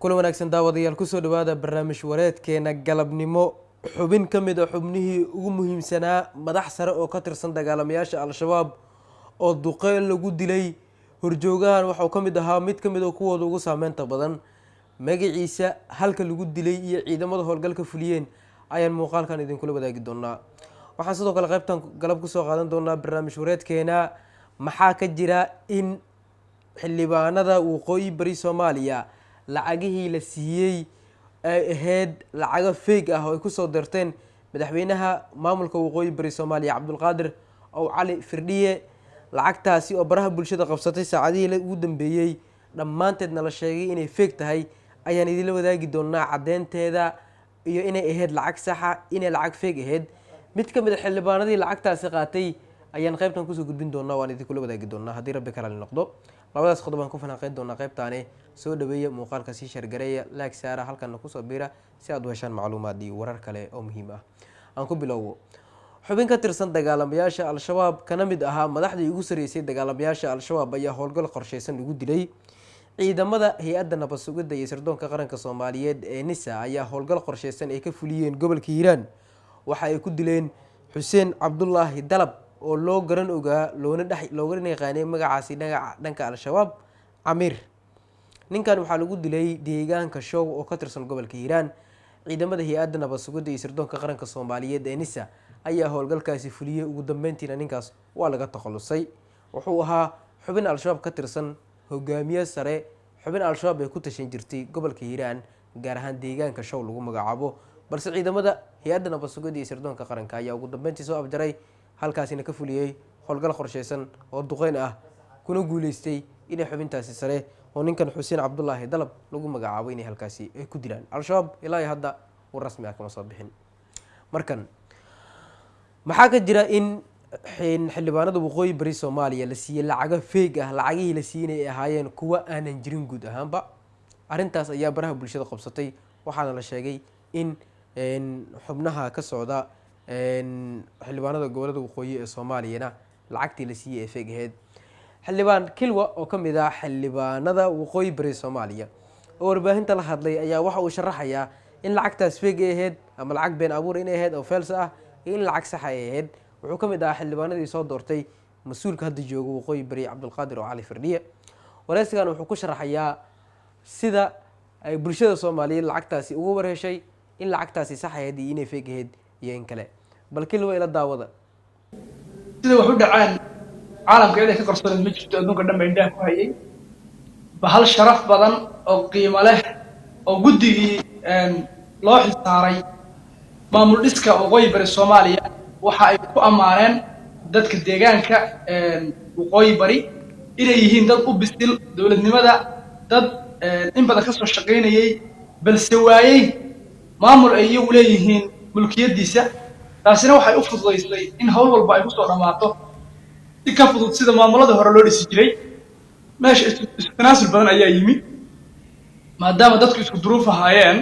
كل wanaagsan daawadayaal ku soo dhawaada barnaamij wareedkeena galabnimo xubin kamid ah xubnihii ugu muhiimsanaa madax sare oo ka tirsan dagaalamayaasha al-shabaab oo duqeyl lagu dilay horjoogahan waxa uu kamid ahaa mid kamid ah kuwooda ugu saameynta badan magaciisa halka lagu dilay iyo ciidamada howlgalka fuliyeen ayaan muuqaalkan idin kula wadaagi doonaa waxaan sidoo kale qaybtan galab ku soo qaadan doonaa barnaamij wareedkeena maxaa ka jira in xildhibaanada waqooyi bari Soomaaliya lacagihii la siiyay ay ahayd lacaga fake ah oo ay ku soo dirteen madaxweynaha maamulka waqooyi bari Soomaaliya Cabdulqaadir oo Cali Firdhiye lacagtaasi oo baraha bulshada qabsatay saacadihii ugu dambeeyay dhamaanteedna la sheegay inay fake tahay ayaan idin wadaagi doonaa cadeynteeda iyo inay ahayd lacag sax ah inay lacag fake ahayd mid kamid ah xildhibaanadii lacagtaasi qaatay ayaan qaybtan ku soo gudbin doonaa waan idin kula wadaagi doonaa hadii rabbi kala noqdo labadaas qodob aan ku falanqeyn doonaa qaybtaani soo dhaweeya muuqaalka si shargareeya like saara halkan ku soo biira si aad u heshaan macluumaad iyo warar kale oo muhiim ah aan ku bilowdo xubin ka tirsan dagaalamayaasha al-shabaab kana mid ahaa madaxdii ugu sareysay dagaalamayaasha al-shabaab ayaa howlgal qorsheysan ugu dilay ciidamada hay'adda nabad sugidda iyo sirdoonka qaranka Soomaaliyeed ee NISA ayaa howlgal qorsheysan ay ka fuliyeen gobolka Hiiraan waxa ay ku dileen Xuseen Cabdullaahi Dalab oo loo garan ogaa looga yaqaanay magacaasi dhanka al-shabaab Amir ninkan waxa lagu dilay deegaanka Show oo ka tirsan gobolka Hiiraan ciidamada hay'adda nabad sugidda iyo sirdoonka qaranka Soomaaliyeed ee NISA ayaa howlgalkaasi fuliyay ugu dambeyntiina ninkaas waa laga takhalusay wuxuu ahaa xubin al-shabaab ka tirsan hogaamiye sare xubin al-shabaab ay ku tashan jirtay gobolka Hiiraan gaar ahaan deegaanka Show lagu magacaabo balse ciidamada hay'adda nabad sugidda iyo sirdoonka qaranka ayaa ugu dambeyntii soo afjaray halkaasina ka fuliyay howlgal qorsheysan oo duqeyn ah kuna guuleystay inay xubintaasi sare oo ninkan Xuseen Cabdullaahi Dalab lagu magacaabo inay halkaasi ay ku dilaan al-shabaab ilaa hadda uu rasmi ah kama soo bixin markan maxaa ka jira in xildhibaanada waqooyi bari Soomaaliya la siiyay lacaga fake ah lacagihii la siiyay ay ahaayeen kuwa aanan jirin guud ahaanba arintaas ayaa baraha bulshada qabsatay waxaana la sheegay in xubnaha ka socda xildhibaanada gobolada waqooyi ee Soomaaliyana lacagtii la siiyay ee fake ahayd xildhibaan Kilwa oo kamid ah xildhibaanada waqooyi bari Soomaaliya oo warbaahinta la hadlay ayaa waxa uu sharaxayaa in lacagtaas fake ahayd ama lacag been abuur inay ahayd oo false ah in lacag sax ay ahayd wuxuu kamid ah xildhibaanadii soo doortay mas'uulka hadda jooga waqooyi bari Cabdulqaadir oo Cali Firdhiye wareysigan wuxuu ku sharaxayaa sida ay bulshada Soomaaliyeed lacagtaasi ugu warheshay in lacagtaasi sax ahayd iyo inay fake ahayd iyo in kale bal Kilwa ila daawada sida wax u dhacaan caalamka ee ka qarsoon ma jirto adduunka dhan indhaha ku hayay bahal sharaf badan oo qiimo leh oo guddigii loo xilsaaray maamul dhiska waqooyi bari Soomaaliya waxa ay ku amaaneen dadka deegaanka waqooyi bari inay yihiin dad u bisil dawladnimada dad in badan ka soo shaqeynayay balse waayay maamul ay iyagu leeyihiin mulkiyadiisa taasina waxay u fududeysay in hawl walba ay ku soo dhamaato si ka fudud sida maamulada hore loo dhisi jiray meesha istinaasul badan ayaa yimi maadaama dadku isku duruuf ahaayeen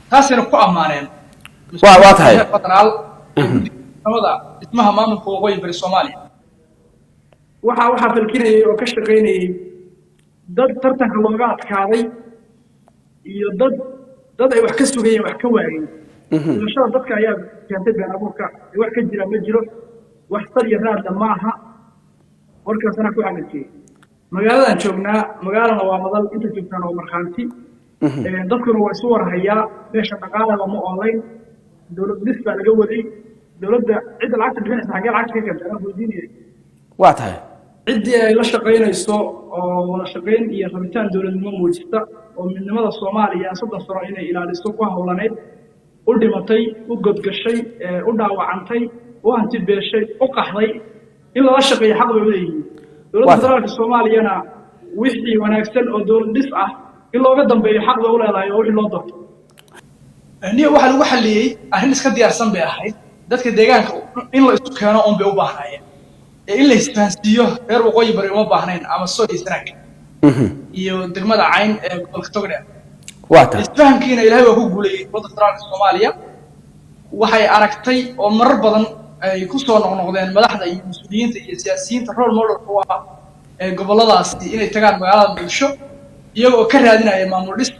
taasina ku amaaneen waa tahay federaal samada ismaha maamulka waqooyi bari Soomaaliya waxa falkinayay oo ka shaqeynayay dad tartanka looga adkaaday iyo dad ay wax ka sugayeen wax ka waayeen bulshada dadka ayaa keentay been abuurka wax ka jira ma jiro wax sal iyo raad ma aha warkaasna ku xaqiijiyay magaaladan joognaa magaalada waa madal inta joogtaan oo marxaanti dadkuna waa isu warhayaa meesha dhaqaalaha ma online dawlad dhis baa laga waday dawladda cid lacagta bixinaysa xagee lacagta ka gaartaa weydiinayay waa tahay ciddii ay la shaqeynayso oo wada shaqeyn iyo rabitaan dawladnimo muujista oo midnimada Soomaaliya 3 sano inay ilaaliso ku hawlaneed u dhimatay u godgashay u dhaawacantay u hanti beeshay u qaxday in la shaqeeyo xaq bay u leeyihiin dawladda federaalka Soomaaliyana wixii wanaagsan oo dawlad dhis ah in looga dambeeyo xaq bay u leedahay oo wixii loo doorto waxa lagu xaliyay arrin iska diyaarsan bay ahayd dadka deegaanka in la isku keeno on bay u baahnayeen in la isfahansiiyo reer waqooyi bari uma baahnayn ama soo isnaag iyo degmada Cayn ee gobolka Togdheer waa tahay isfahankiina Ilaahay waa ku guuleeyay waddanka federaalka Soomaaliya waxay aragtay oo marar badan ay ku soo noqnoqdeen madaxda iyo mas'uuliyiinta iyo siyaasiyiinta role model ku ah goboladaasi inay tagaan magaalada Muqdisho iyagoo ka raadinaya maamul dhis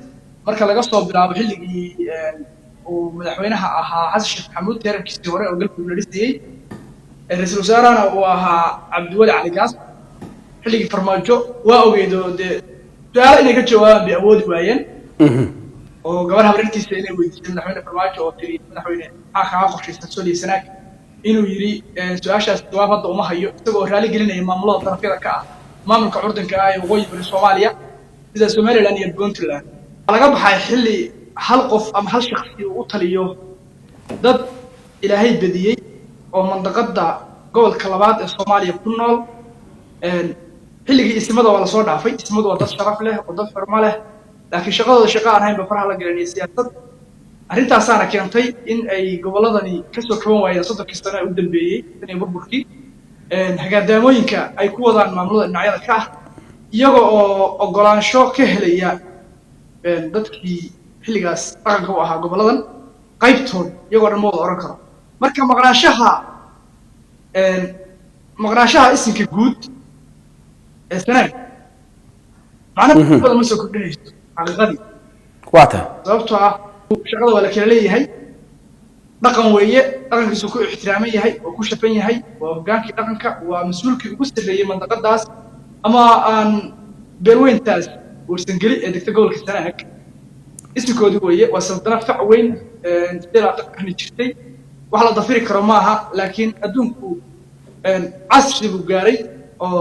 marka laga soo bilaabo xilligii uu madaxweynaha ahaa xasan sheekh maxamuud teerarkiisii hore oo galmudug la dhisayey ra-iisul wasaarahana uu ahaa cabdiweli cali gaas xilligii farmaajo waa ogeyd oo dee su-aalo inay ka jawaabaan bay awoodi waayeen oo gabar habarintiisa inay weydiisay madaxweyne farmaajo oo tiri madaxweyne maxaa kaaga qorshaysan sooliya sanaag inuu yidhi su-aashaas jawaab hadda uma hayo isagoo raali gelinaya maamulada darafyada ka ah maamulka curdanka ah ee waqooyi bari soomaaliya sida somaliland iyo puntland laga baxay xilli hal qof ama hal shakhsi uu u taliyo dad ilaahay badiyey oo mandaqada gobolka labaad ee soomaaliya ku nool xilligii ismada waa lasoo dhaafay ismadu waa dad sharaf leh oo dad xurmo leh laakiin shaqadooda shaqo aan haynba faraha la gelinaya siyaasad arrintaasaana keentay in ay gobolladani kasoo kaban waayeen soddonkii sano ee u dambeeyey tan iyo burburkii hagaadaamooyinka ay ku wadaan maamulada dhinacyada ka ah iyaga oo ogolaansho ka helaya dadkii xilligaas dhaqanka u ahaa gobolladan qaybtood iyagoo dhan ma wada oran karo marka maqnaanshaha isinka guud ee sanaag macna badan ma soo kordhinayso xaqiiqadii waa tahay sababtoo ah shaqada waa la kala leeyahay dhaqan weeye dhaqankiisu ku ixtiraaman yahay oo ku shafan yahay waa hogaankii dhaqanka waa mas-uulkii ugu sarreeyey mandaqadaas ama aan beerweyntaas warsangeli ee degta gobolka sanaag isinkoodii weeye waa saldana fac weyn qarni jirtay wax la dafiri karo maaha laakiin adduunku casri buu gaaray oo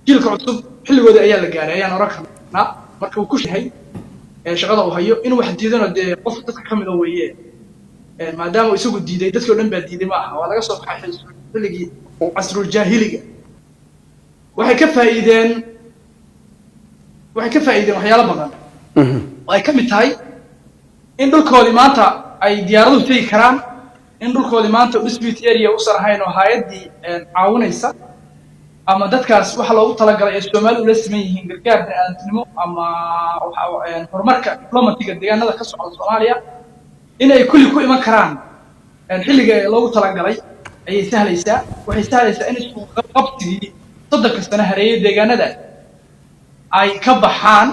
jiilka cusub xilligoodii ayaa la gaaray ayaan oran karnaa marka uu ku yahay shaqada uu hayo inuu wax diidano dee qof dadka ka mida weeye maadaama uu isagu diiday dadkii o dhan baa diiday maaha waa laga soo baxay xilligii casruljaahiliga waxay ka faa'iideen waxyaalo badan oo ay ka mid tahay in dhulkoodii maanta ay diyaaraduhu tegi karaan in dhulkoodii maanta dispute area usan ahayn oo hay-addii caawinaysa ama dadkaas waxa loogu talagalay ee Soomaali ula siman yihiin gargaar bini'aadantinimo ama horumarka diplomatiga deegaanada ka socda Soomaaliya in ay kulli ku iman karaan xilliga loogu talagalay ayay sahlaysaa waxay sahlaysaa in isku qabsigii soddonka sano hareeyay deegaanada ay ka baxaan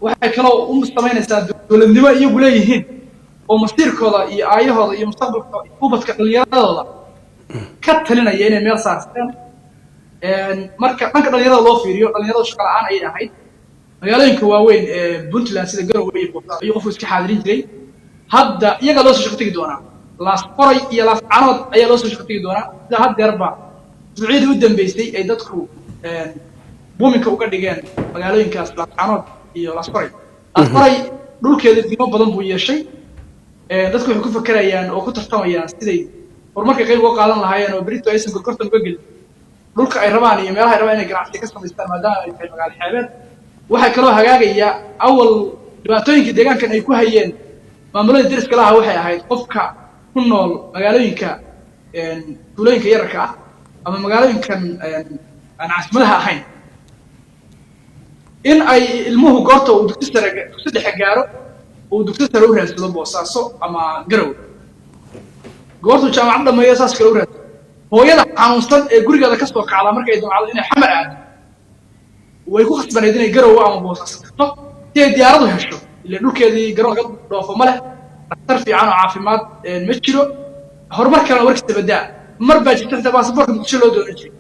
waxay kaloo u samaynaysaa dowladnimo iyagu leeyihiin oo masiirkooda iyo aayahooda iyo mustaqbalka ubadka dhallinyaradooda ka talinaya inay meel saartaan marka dhanka dhalinyarada loo fiiriyo dhalinyarada shaqo la'aan ayay ahayd magaalooyinka waaweyn ee puntland sida garowe iyo boosaaso iyo qofku iska xaadirin jiray hadda iyaga loo soo shaqo tegi doonaa laas qoray iyo laas canood ayaa loo soo shaqo tegi doonaa sida haddeerba isbuucyadii u dambeysay ay dadku buuminka uga dhigeen magaalooyinkaas laas canood iyo laas qoray laas qoray dhulkeeda qiimo badan buu yeeshay dadku waxay ku fakerayaan oo ku tartamayaan siday horumarka qayb uga qaadan lahaayeen oo berito aysan gorgortan uga gelin dhulka ay rabaan iyo meelaha ay rabaan inay ganacsi ka samaystaan maadaama ay tahay magaalo xeebeed waxay kaloo hagaagaya awal dhibaatooyinka deegaankan ay ku hayeen maamulada deriska laha waxay ahayd qofka ku nool magaalooyinka tuulooyinka yararka ah ama magaalooyinkan aan caasimadaha ahayn in ay ilmuhu goorta uu dugsi dhexe gaaro uu dugsi sare u raadsado boosaaso ama garowe goortuu jaamacad dhameeyo saas kale u raadsado hooyada xanuunsan ee gurigeeda ka soo kacda markay damacdo inay xamar aado way ku khasbaneyd inay garowe ama boosaaso tagto si ay diyaaradu hesho ilaa dhulkeedii garoon laga dhoofo ma leh dhakhtar fiican oo caafimaad ma jiro horumarkana warkiisa badaa mar baa jirta xitaa baasaboorka muqdisho loo doonan jiray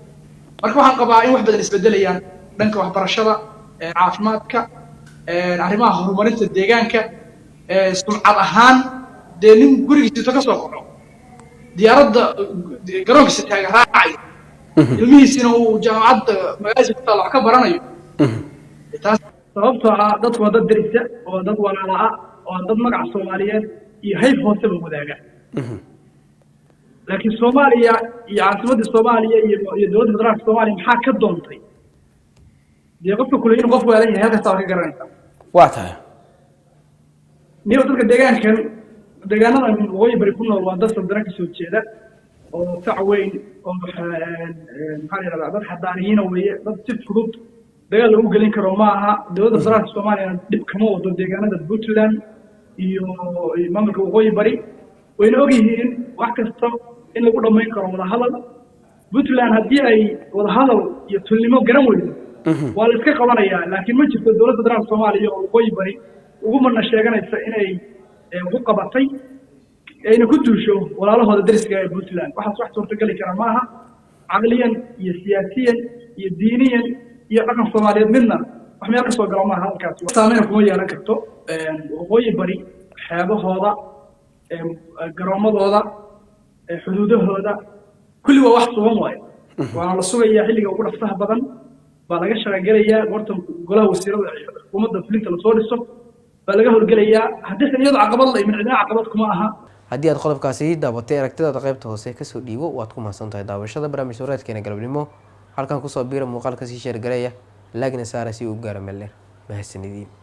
marka waxaan qabaa in wax badan isbedelayaan dhanka waxbarashada caafimaadka arrimaha horumarinta deegaanka sumcad ahaan dee nin gurigiisa ka soo koco diyaaradda garoonkiisa taaga raacay ilmihiisina uu jaamacadda magaaladiisa ku taalla wax ka baranayo taas sababtoo ah dadku waa dad derisa oo dad walaala ah oo dad magaca Soomaaliyeed iyo hayb hooseba wadaaga laakiin Soomaaliya iyo caasimadda Soomaaliya iyo dowladda federaalka Soomaaliya maxaa ka doontay dee qofka kule inuu qof waalan yahay halkaas waa ka garanaysa waa tahay niyo dadka deegaanadan waqooyi bari ku nool waa dad saldana ka soo jeeda oo fac weyn oo maxaa la yidhahdaa dad xadaariyiina weeye dad si fudud dagaal lagu gelin karo ma aha dowladda federaalka Soomaaliya dhib kama wado deegaanada Puntland iyo maamulka waqooyi bari wayna ogyihiin wax kasta in lagu dhammayn karo wada hadal Puntland haddii ay wada hadal iyo tulnimo garan weydo waa la iska qabanayaa laakiin ma jirto dowladda federaalka Soomaaliya oo waqooyi bari ugu marna sheeganaysa inay ku qabatay ayna ku duusho walaalahooda dariska ee Puntland waxaas wax suurtagali kara maaha caqliyan iyo siyaasiyan iyo diiniyan iyo dhaqan Soomaaliyeed midna wax meel ka soo gala maaha halkaas saameyn kuma yeelan karto waqooyi bari xeebahooda garoomadooda xuduudahooda kulli waa wax sugan waaye waana la sugayaa xilliga ugu dhaqsaha badan baa laga shaqagelayaa horta golaha wasiirada xukuumadda fulinta lasoo dhiso baa laga howlgelayaa haddii iyadu caqabad la imin cidina caqabad kuma aha haddii aad qodobkaasi daabatay aragtidaada qaybta hoose kasoo dhiibo waad ku mahadsan tahay daawashada barnaamij wareedkeena galabnimo halkan kusoo biira muuqaalka sii sheergareeya laagna saara si uu gaaro meel dheer mahadsanidin